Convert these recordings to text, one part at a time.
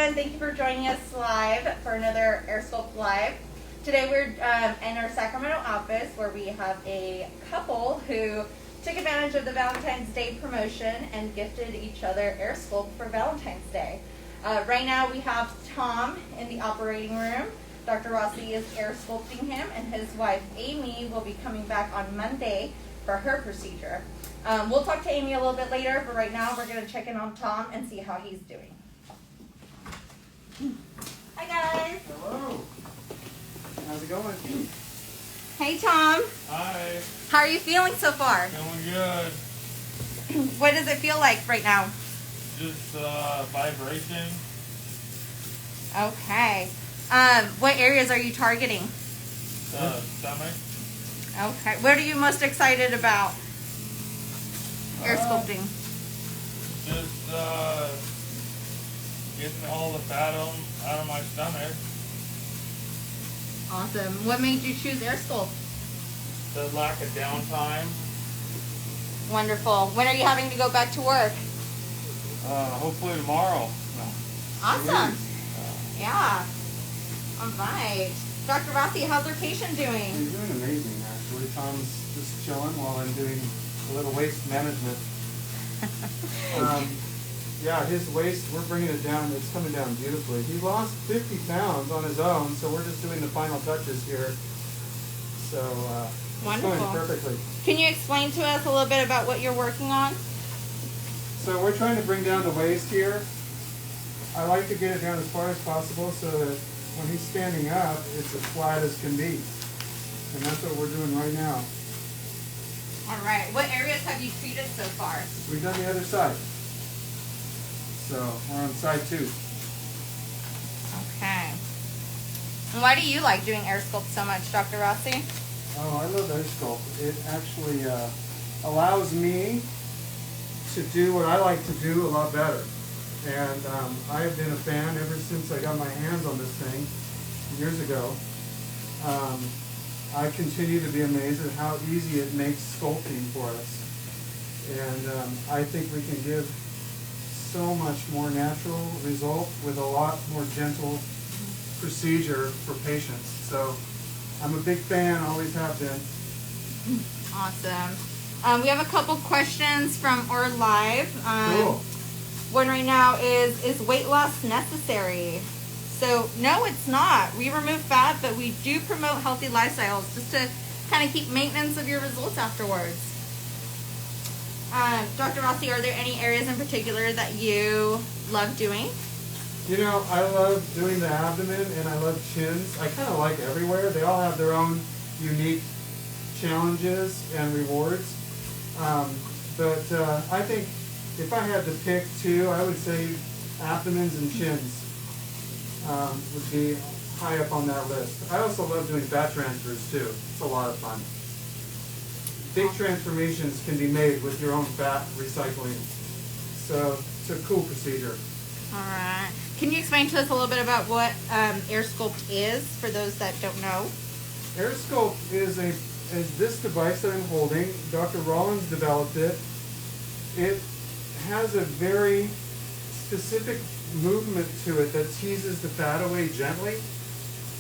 everyone. Thank you for joining us live for another AirSculpt Live. Today we're in our Sacramento office where we have a couple who took advantage of the Valentine's Day promotion and gifted each other AirSculpt for Valentine's Day. Right now we have Tom in the operating room. Dr. Rossi is AirSculpting him, and his wife Amy will be coming back on Monday for her procedure. We'll talk to Amy a little bit later, but right now we're going to check in on Tom and see how he's doing. Hi guys. Hello. How's it going? Hey Tom. Hi. How are you feeling so far? Feeling good. What does it feel like right now? Just vibration. Okay. What areas are you targeting? Stomach. Okay. What are you most excited about? Air sculpting. Just getting all the fat out of my stomach. Awesome. What made you choose AirSculpt? The lack of downtime. Wonderful. When are you having to go back to work? Hopefully tomorrow. Awesome. Yeah. All right. Dr. Rossi, how's our patient doing? He's doing amazing, actually. Tom's just chilling while I'm doing a little waist management. Yeah, his waist, we're bringing it down. It's coming down beautifully. He lost 50 pounds on his own, so we're just doing the final touches here. So, it's going perfectly. Can you explain to us a little bit about what you're working on? So we're trying to bring down the waist here. I like to get it down as far as possible so that when he's standing up, it's as flat as can be. And that's what we're doing right now. All right. What areas have you treated so far? We've done the other side. So we're on side 2. Okay. And why do you like doing AirSculpt so much, Dr. Rossi? Oh, I love AirSculpt. It actually allows me to do what I like to do a lot better. And I have been a fan ever since I got my hands on this thing years ago. I continue to be amazed at how easy it makes sculpting for us. And I think we can give so much more natural result with a lot more gentle procedure for patients. So I'm a big fan, always have been. Awesome. We have a couple questions from our live. Cool. One right now is weight loss necessary? So no, it's not. We remove fat, but we do promote healthy lifestyles just to kind of keep maintenance of your results afterwards. Dr. Rossi, are there any areas in particular that you love doing? You know, I love doing the abdomen and I love chins. I kind of like everywhere. They all have their own unique challenges and rewards. But I think if I had to pick 2, I would say abdomens and chins would be high up on that list. I also love doing fat transfers too. It's a lot of fun. Big transformations can be made with your own fat recycling. So it's a cool procedure. All right. Can you explain to us a little bit about what AirSculpt is for those that don't know? AirSculpt is this device that I'm holding. Dr. Rollins developed it. It has a very specific movement to it that teases the fat away gently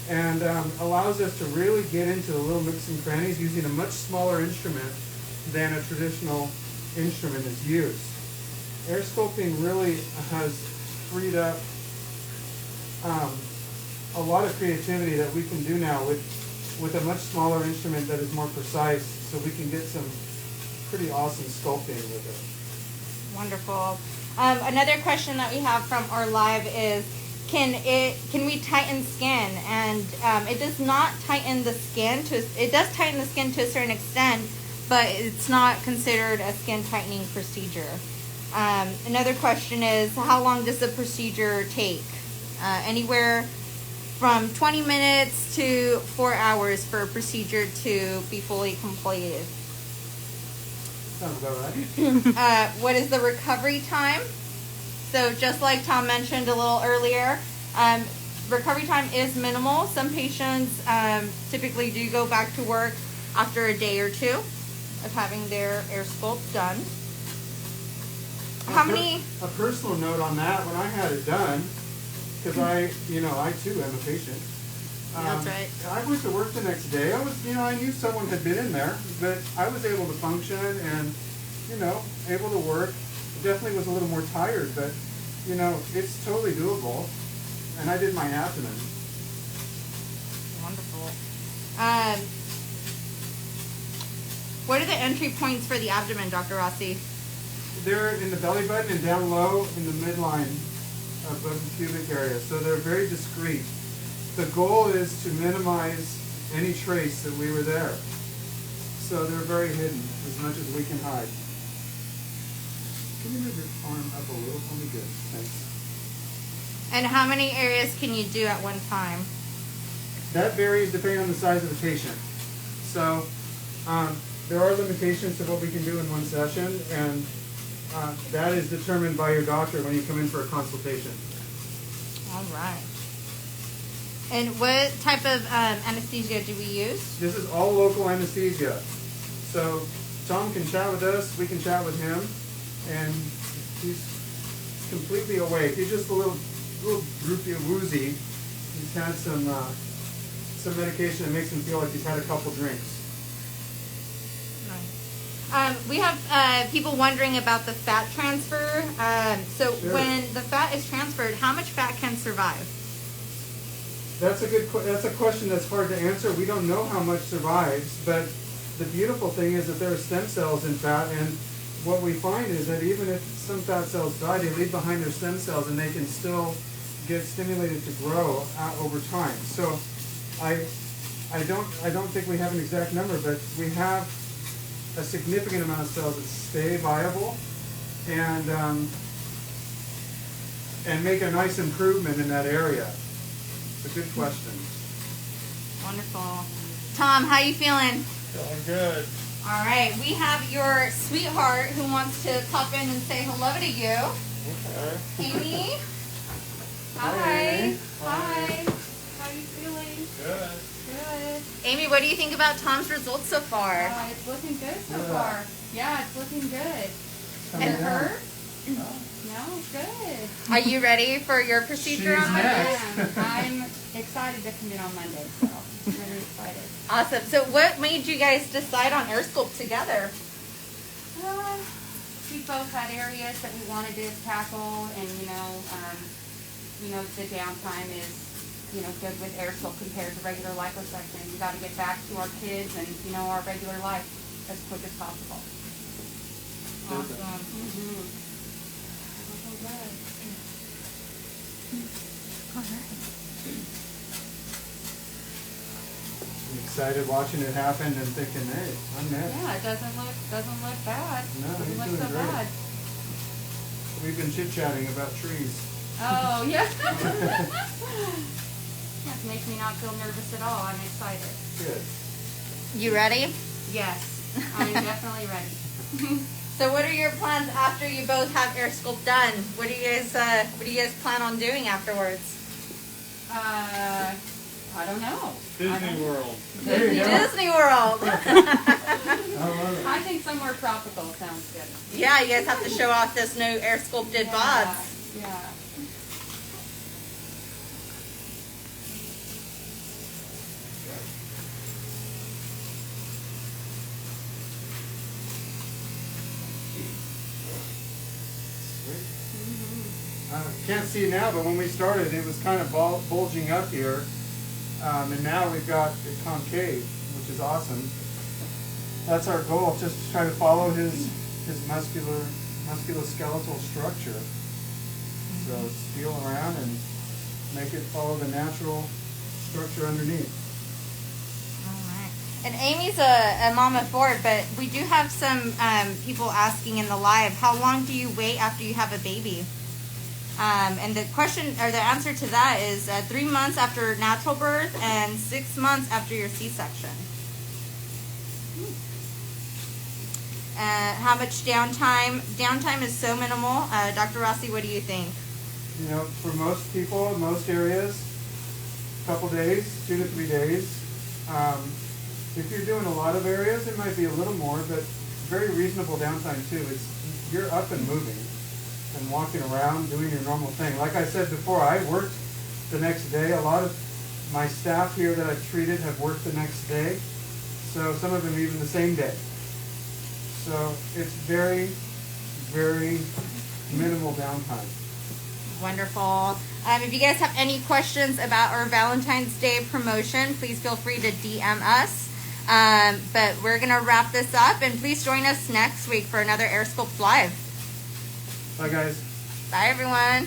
and allows us to really get into the little nooks and crannies using a much smaller instrument than a traditional instrument is used. Air sculpting really has freed up a lot of creativity that we can do now with a much smaller instrument that is more precise, so we can get some pretty awesome sculpting with it. Wonderful. Another question that we have from our live is, can we tighten skin? And it does not tighten the skin it does tighten the skin to a certain extent, but it's not considered a skin tightening procedure. Another question is, how long does the procedure take? Anywhere from 20 minutes to 4 hours for a procedure to be fully completed. Sounds about right. What is the recovery time? So just like Tom mentioned a little earlier, recovery time is minimal. Some patients typically do go back to work after a day or 2 of having their AirSculpt done. How many? A personal note on that, when I had it done, because I too am a patient. That's right. I went to work the next day. I knew someone had been in there, but I was able to function and, able to work. Definitely was a little more tired, but, it's totally doable. And I did my abdomen. Wonderful. What are the entry points for the abdomen, Dr. Rossi? They're in the belly button and down low in the midline above the pubic area. So they're very discreet. The goal is to minimize any trace that we were there. So they're very hidden as much as we can hide. Can you move your arm up a little for me? Good. Thanks. And how many areas can you do at one time? That varies depending on the size of the patient. So there are limitations to what we can do in one session, and that is determined by your doctor when you come in for a consultation. All right. And what type of anesthesia do we use? This is all local anesthesia. So Tom can chat with us, we can chat with him, and he's completely awake. He's just a little droopy, woozy. He's had some medication that makes him feel like he's had a couple drinks. Nice. We have people wondering about the fat transfer. So Sure. when the fat is transferred, how much fat can survive? That's a question that's hard to answer. We don't know how much survives, but the beautiful thing is that there are stem cells in fat, and what we find is that even if some fat cells die, they leave behind their stem cells, and they can still get stimulated to grow over time. So I don't think we have an exact number, but we have a significant amount of cells that stay viable and make a nice improvement in that area. It's a good question. Wonderful. Tom, how you feeling? Feeling good. All right, we have your sweetheart who wants to pop in and say hello to you. Okay. Amy. Hi. Hi. How are you feeling? Good. Good. Amy, what do you think about Tom's results so far? It's looking good so Yeah. far. Yeah, it's looking good. Coming And down. her? No, good. Are you ready for your procedure She's on Monday? next. I'm excited to come in on Monday, so I'm really excited. Awesome. So what made you guys decide on AirSculpt together? We both had areas that we wanted to tackle, and the downtime is, good with AirSculpt compared to regular liposuction. We got to get back to our kids and our regular life as quick as possible. Awesome. Mm-hmm. I'm excited watching it happen and thinking, hey, I'm next. Yeah, it doesn't look bad. No, Doesn't he's look doing so great. bad. We've been chit-chatting about trees. Oh, yeah. That makes me not feel nervous at all. I'm excited. Good. You ready? Yes, I'm definitely ready. So what are your plans after you both have AirSculpt done? What do you guys plan on doing afterwards? I don't know. Disney World. There you go. Disney World. I love it. I think somewhere tropical sounds good. Yeah, you guys have to show off this new AirSculpted bods. Yeah. Can't see now, but when we started, it was kind of bulging up here, and now we've got it concave, which is awesome. That's our goal, just to try to follow his musculoskeletal structure. So feel around and make it follow the natural structure underneath. Alright. And Amy's a mom of four, but we do have some people asking in the live, how long do you wait after you have a baby? And the question, or the answer to that is 3 months after natural birth and 6 months after your C-section. How much downtime? Downtime is so minimal. Dr. Rossi, what do you think? For most people, in most areas, a couple days, 2 to 3 days. If you're doing a lot of areas, it might be a little more, but very reasonable downtime too. You're up and moving and walking around, doing your normal thing. Like I said before, I worked the next day. A lot of my staff here that I've treated have worked the next day. So some of them even the same day. So it's very, very minimal downtime. Wonderful. If you guys have any questions about our Valentine's Day promotion, please feel free to DM us. But we're going to wrap this up, and please join us next week for another AirSculpt Live. Bye, guys. Bye, everyone.